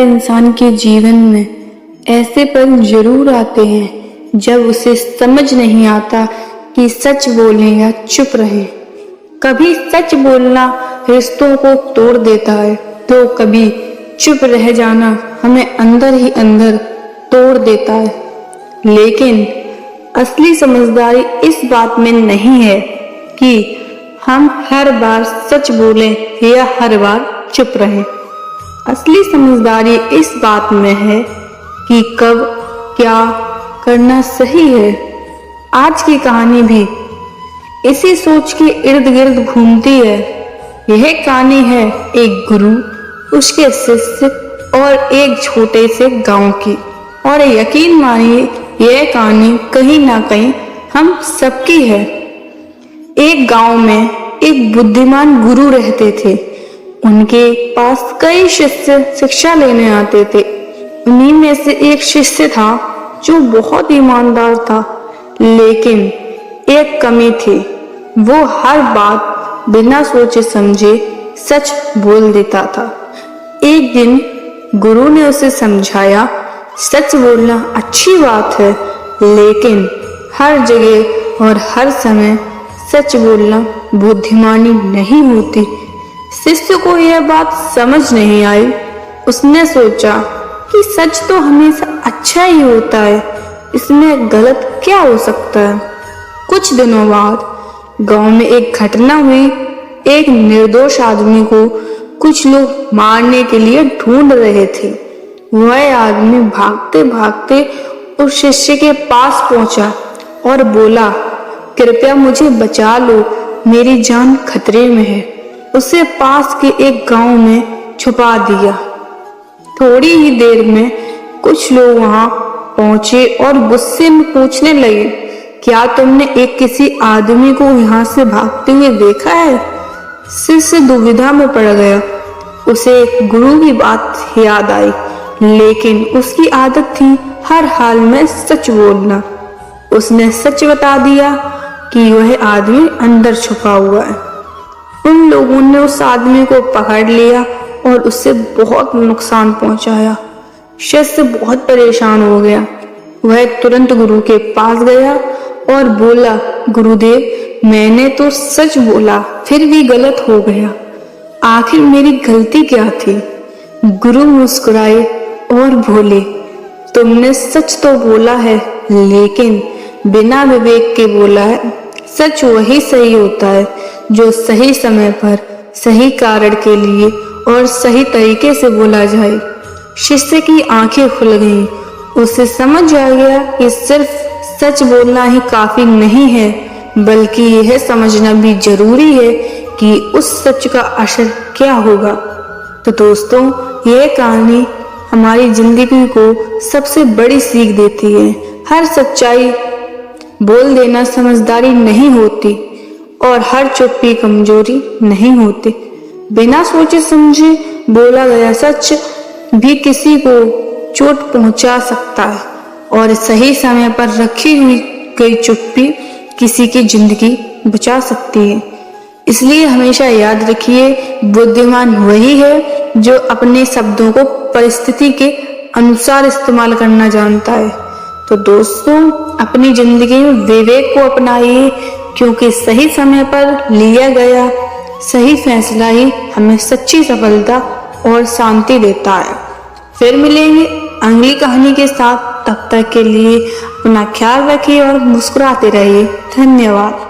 इंसान के जीवन में ऐसे पल जरूर आते हैं जब उसे समझ नहीं आता कि सच बोलें या चुप रहें। कभी सच बोलना रिश्तों को तोड़ देता है तो कभी चुप रह जाना हमें अंदर ही अंदर तोड़ देता है। लेकिन असली समझदारी इस बात में नहीं है कि हम हर बार सच बोलें या हर बार चुप रहें। असली समझदारी इस बात में है कि कब क्या करना सही है। आज की कहानी भी इसी सोच के इर्द गिर्द घूमती है। यह कहानी है एक गुरु, उसके शिष्य और एक छोटे से गांव की। और यकीन मानिए यह कहानी कहीं ना कहीं हम सबकी है। एक गांव में एक बुद्धिमान गुरु रहते थे। उनके पास कई शिष्य शिक्षा लेने आते थे। उन्हीं में से एक शिष्य था जो बहुत ईमानदार था, लेकिन एक कमी थी। वो हर बात बिना सोचे समझे सच बोल देता था। एक दिन गुरु ने उसे समझाया, सच बोलना अच्छी बात है, लेकिन हर जगह और हर समय सच बोलना बुद्धिमानी नहीं होती। शिष्य को यह बात समझ नहीं आई। उसने सोचा कि सच तो हमेशा अच्छा ही होता है, इसमें गलत क्या हो सकता है। कुछ दिनों बाद गांव में एक घटना हुई। एक निर्दोष आदमी को कुछ लोग मारने के लिए ढूंढ रहे थे। वह आदमी भागते भागते उस शिष्य के पास पहुंचा और बोला, कृपया मुझे बचा लो, मेरी जान खतरे में है। उसे पास के एक गांव में छुपा दिया। थोड़ी ही देर में कुछ लोग वहां पहुंचे और गुस्से में पूछने लगे, क्या तुमने एक किसी आदमी को यहाँ से भागते हुए देखा है? शिष्य दुविधा में पड़ गया। उसे गुरु की बात याद आई, लेकिन उसकी आदत थी हर हाल में सच बोलना। उसने सच बता दिया कि वह आदमी अंदर छुपा हुआ है। उन लोगों ने उस आदमी को पकड़ लिया और उससे बहुत नुकसान पहुंचाया। शिष्य बहुत परेशान हो गया। वह तुरंत गुरु के पास गया और बोला, गुरुदेव, मैंने तो सच बोला, फिर भी गलत हो गया। आखिर मेरी गलती क्या थी? गुरु मुस्कुराए और बोले, तुमने सच तो बोला है, लेकिन बिना विवेक के बोला है। सच वही सही होता है जो सही समय पर, सही कारण के लिए और सही तरीके से बोला जाए। शिष्य की आंखें खुल गईं। उसे समझ आ गया कि सिर्फ सच बोलना ही काफी नहीं है, बल्कि यह समझना भी जरूरी है कि उस सच का असर क्या होगा। तो दोस्तों, यह कहानी हमारी जिंदगी को सबसे बड़ी सीख देती है। हर सच्चाई बोल देना समझदारी नहीं होती और हर चुप्पी कमजोरी नहीं होती। बिना सोचे समझे बोला गया सच भी किसी को चोट पहुंचा सकता है और सही समय पर रखी हुई गई चुप्पी किसी की जिंदगी बचा सकती है। इसलिए हमेशा याद रखिए, बुद्धिमान वही है जो अपने शब्दों को परिस्थिति के अनुसार इस्तेमाल करना जानता है। तो दोस्तों, अपनी जिंदगी में विवेक को अपनाइए, क्योंकि सही समय पर लिया गया सही फैसला ही हमें सच्ची सफलता और शांति देता है। फिर मिलेंगे अगली कहानी के साथ। तब तक के लिए अपना ख्याल रखिए और मुस्कुराते रहिए। धन्यवाद।